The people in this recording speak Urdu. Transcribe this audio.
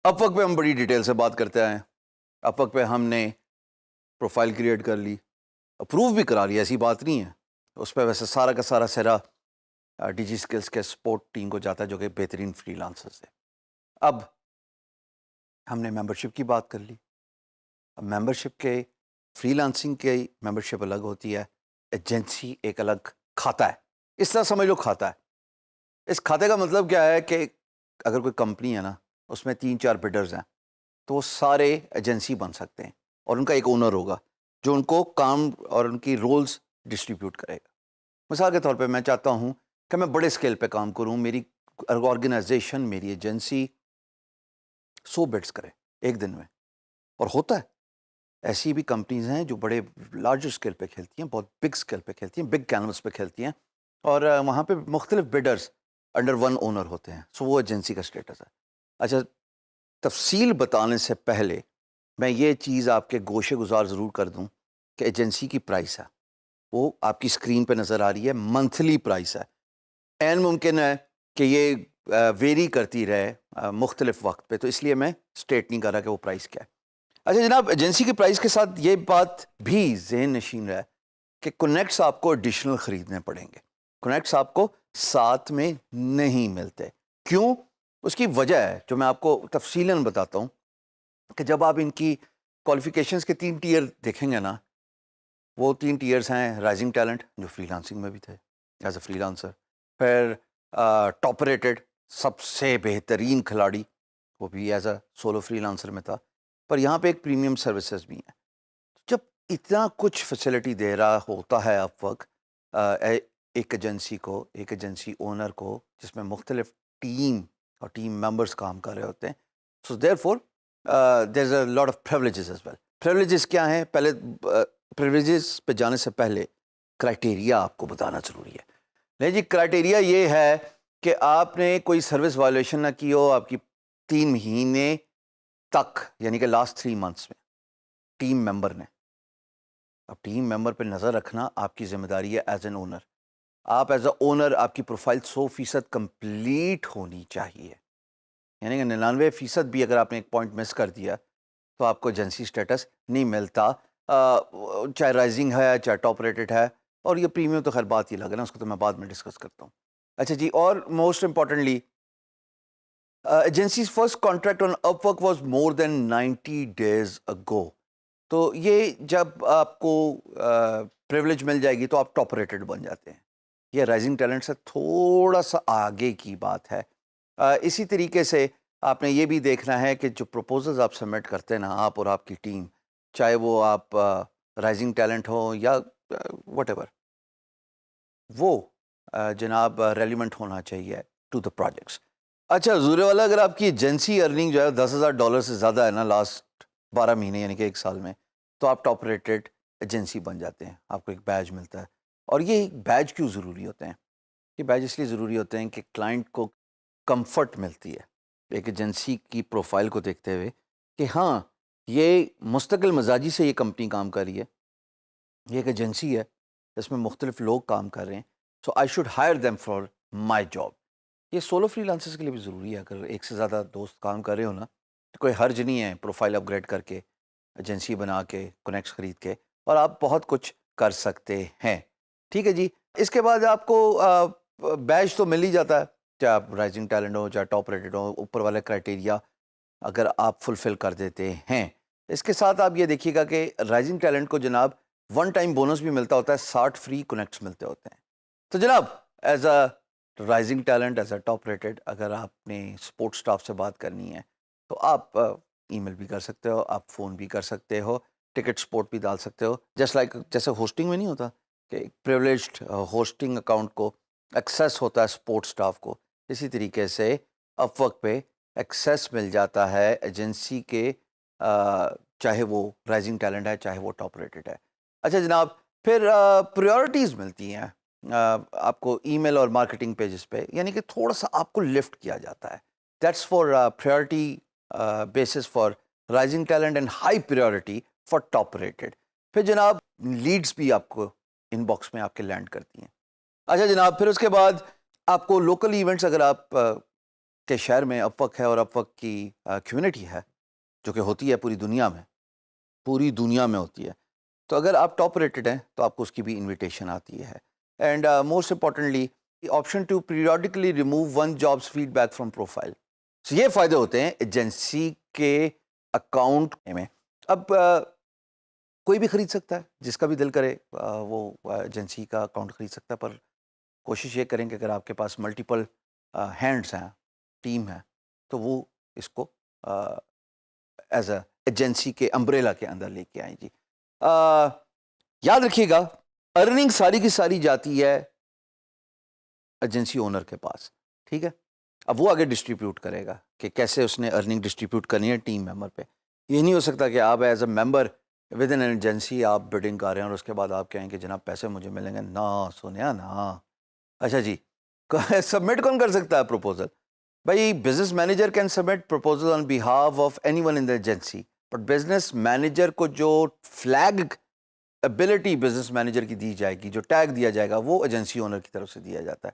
اپ ورک پہ ہم بڑی ڈیٹیل سے بات کرتے آئے ہیں. اپ ورک پہ ہم نے پروفائل کریٹ کر لی, اپروو بھی کرا لی, ایسی بات نہیں ہے. اس پہ ویسے سارا کا سارا سرا ڈی جی اسکلس کے سپورٹ ٹیم کو جاتا ہے جو کہ بہترین فری لانسرز ہے. اب ہم نے ممبرشپ کی بات کر لی. اب ممبرشپ کے فری لانسنگ کی ممبرشپ الگ ہوتی ہے, ایجنسی ایک الگ کھاتا ہے. اس طرح سمجھ لو کھاتا ہے. اس کھاتے کا مطلب کیا ہے کہ اگر کوئی کمپنی ہے نا, اس میں 3-4 بڈرز ہیں, تو وہ سارے ایجنسی بن سکتے ہیں اور ان کا ایک اونر ہوگا جو ان کو کام اور ان کی رولز ڈسٹریبیوٹ کرے گا. مثال کے طور پہ میں چاہتا ہوں کہ میں بڑے اسکیل پہ کام کروں, میری آرگنائزیشن, میری ایجنسی 100 بڈس کرے ایک دن میں, اور ہوتا ہے. ایسی بھی کمپنیز ہیں جو بڑے لارجر اسکیل پہ کھیلتی ہیں, بہت بگ اسکیل پہ کھیلتی ہیں, بگ کینوس پہ کھیلتی ہیں, اور وہاں پہ مختلف بڈرز انڈر ون اونر ہوتے ہیں. سو وہ ایجنسی کا اسٹیٹس ہے. اچھا, تفصیل بتانے سے پہلے میں یہ چیز آپ کے گوشے گزار ضرور کر دوں کہ ایجنسی کی پرائس ہے وہ آپ کی اسکرین پہ نظر آ رہی ہے, منتھلی پرائس ہے. این ممکن ہے کہ یہ ویری کرتی رہے مختلف وقت پہ, تو اس لیے میں اسٹیٹ نہیں کر رہا کہ وہ پرائس کیا ہے. اچھا جناب, ایجنسی کی پرائس کے ساتھ یہ بات بھی ذہن نشین رہے کہ کنیکٹس آپ کو ایڈیشنل خریدنے پڑیں گے. کنیکٹس آپ کو ساتھ میں نہیں ملتے. کیوں؟ اس کی وجہ ہے جو میں آپ کو تفصیلاً بتاتا ہوں کہ جب آپ ان کی کوالیفیکیشنز کے 3 ٹیئر دیکھیں گے نا, وہ 3 ٹیئرز ہیں رائزنگ ٹیلنٹ جو فری لانسنگ میں بھی تھے ایز اے فری لانسر, پھر ٹاپ ریٹڈ سب سے بہترین کھلاڑی وہ بھی as a solo freelancer میں تھا, پر یہاں پہ ایک پریمیم سروسز بھی ہیں. جب اتنا کچھ فیسلٹی دے رہا ہوتا ہے اپ ورک ایک ایجنسی کو, ایک ایجنسی اونر کو, جس میں مختلف ٹیم اور ٹیم ممبرس کام کر رہے ہوتے ہیں, so therefore there is a lot of privileges as well. Privileges کیا ہیں؟ پہلے پریولیجز پہ جانے سے پہلے کرائٹیریا آپ کو بتانا ضروری ہے. نہیں جی, کرائٹیریا یہ ہے کہ آپ نے کوئی سروس وائلیشن نہ کی ہو آپ کی 3 مہینے تک, یعنی کہ لاسٹ 3 منتھس میں ٹیم ممبر نے. اب ٹیم ممبر پہ نظر رکھنا آپ کی ذمہ داری ہے ایز این اونر. آپ ایز اے اونر آپ کی پروفائل 100% کمپلیٹ ہونی چاہیے, یعنی کہ 99% بھی اگر آپ نے ایک پوائنٹ مس کر دیا تو آپ کو ایجنسی اسٹیٹس نہیں ملتا, چاہے رائزنگ ہے چاہے ٹاپ ریٹڈ ہے. اور یہ پریمیم تو خیر بات ہی لگ ہے نا, اس کو تو میں بعد میں ڈسکس کرتا ہوں. اچھا جی, اور most importantly agencies first contract on Upwork was more than 90 days ago. تو یہ جب آپ کو پریولیج مل جائے گی تو آپ ٹاپ ریٹڈ بن جاتے ہیں. یہ رائزنگ ٹیلنٹ سے تھوڑا سا آگے کی بات ہے. اسی طریقے سے آپ نے یہ بھی دیکھنا ہے کہ جو پروپوزلز آپ سبمٹ کرتے ہیں نا, آپ اور آپ کی ٹیم, چاہے وہ آپ رائزنگ ٹیلنٹ ہو یا وٹ ایور, وہ جناب ریلیونٹ ہونا چاہیے ٹو دا پروجیکٹس. اچھا زورے والا, اگر آپ کی ایجنسی ارننگ جو ہے $10,000 سے زیادہ ہے نا لاسٹ 12 مہینے یعنی کہ 1 سال میں, تو آپ ٹاپ ریٹڈ ایجنسی بن جاتے ہیں. آپ کو ایک بیج ملتا ہے. اور یہ بیج کیوں ضروری ہوتے ہیں؟ یہ بیج اس لیے ضروری ہوتے ہیں کہ کلائنٹ کو کمفرٹ ملتی ہے ایک ایجنسی کی پروفائل کو دیکھتے ہوئے کہ ہاں یہ مستقل مزاجی سے یہ کمپنی کام کر رہی ہے, یہ ایک ایجنسی ہے جس میں مختلف لوگ کام کر رہے ہیں, so I should hire them for my job. یہ سولو فری لانسرز کے لیے بھی ضروری ہے. اگر ایک سے زیادہ دوست کام کر رہے ہو نا, تو کوئی حرج نہیں ہے پروفائل اپ گریڈ کر کے, ایجنسی بنا کے, کنیکٹس خرید کے, اور آپ بہت کچھ کر سکتے ہیں. ٹھیک ہے جی. اس کے بعد آپ کو بیج تو مل ہی جاتا ہے, چاہے آپ رائزنگ ٹیلنٹ ہو چاہے ٹاپ ریٹڈ ہو, اوپر والے کرائٹیریا اگر آپ فلفل کر دیتے ہیں. اس کے ساتھ آپ یہ دیکھیے گا کہ رائزنگ ٹیلنٹ کو جناب 1 ٹائم بونس بھی ملتا ہوتا ہے, 60 فری کنیکٹس ملتے ہوتے ہیں. تو جناب as a rising talent, as a top rated, اگر آپ نے سپورٹ سٹاف سے بات کرنی ہے تو آپ ای میل بھی کر سکتے ہو, آپ فون بھی کر سکتے ہو, ٹکٹ سپورٹ بھی ڈال سکتے ہو. جسٹ لائک جیسے ہوسٹنگ میں نہیں ہوتا کہ ایک پریولیجڈ ہوسٹنگ اکاؤنٹ کو ایکسیس ہوتا ہے سپورٹ سٹاف کو, اسی طریقے سے اپ ورک پہ ایکسیس مل جاتا ہے ایجنسی کے, چاہے وہ رائزنگ ٹیلنٹ ہے چاہے وہ ٹاپ ریٹڈ ہے. اچھا جناب, پھر پریورٹیز ملتی ہیں آپ کو ای میل اور مارکیٹنگ پیجز پہ, یعنی کہ تھوڑا سا آپ کو لفٹ کیا جاتا ہے. That's for priority basis for rising talent and high priority for top rated. پھر جناب لیڈس بھی آپ کو ان باکس میں آپ کے لینڈ کرتی ہیں. اچھا جناب, پھر اس کے بعد آپ کو لوکل ایونٹس اگر آپ کے شہر میں اپورک ہے اور اپورک کی کمیونٹی ہے جو کہ ہوتی ہے پوری دنیا میں ہوتی ہے. تو اگر آپ ٹاپ ریٹڈ ہیں تو آپ کو اس کی بھی انویٹیشن آتی ہے. And most importantly option to periodically remove one jobs feedback from profile. So یہ فائدے ہوتے ہیں ایجنسی کے اکاؤنٹ میں. اب کوئی بھی خرید سکتا ہے، جس کا بھی دل کرے وہ ایجنسی کا اکاؤنٹ خرید سکتا ہے، پر کوشش یہ کریں کہ اگر آپ کے پاس ملٹیپل ہینڈس ہیں، ٹیم ہے، تو وہ اس کو ایز اے ایجنسی کے امبریلا کے اندر لے کے آئیں. جی یاد رکھیے گا، ارننگ ساری کی ساری جاتی ہے ایجنسی اونر کے پاس، ٹھیک ہے. اب وہ آگے ڈسٹریبیوٹ کرے گا کہ کیسے اس نے ارننگ ڈسٹریبیوٹ کرنی ہے ٹیم ممبر پہ. یہ نہیں ہو سکتا کہ آپ as a member with in agency آپ بڈنگ کر رہے ہیں اور اس کے بعد آپ کہیں کہ جناب پیسے مجھے ملیں گے. نہ سنیا نا. اچھا جی، سبمٹ کون کر سکتا ہے پروپوزل؟ بھائی business manager can submit proposal on behalf of any one in the agency, but business manager کو جو فلیگ ایبلٹی بزنس مینیجر کی دی جائے گی، جو ٹیگ دیا جائے گا، وہ ایجنسی اونر کی طرف سے دیا جاتا ہے.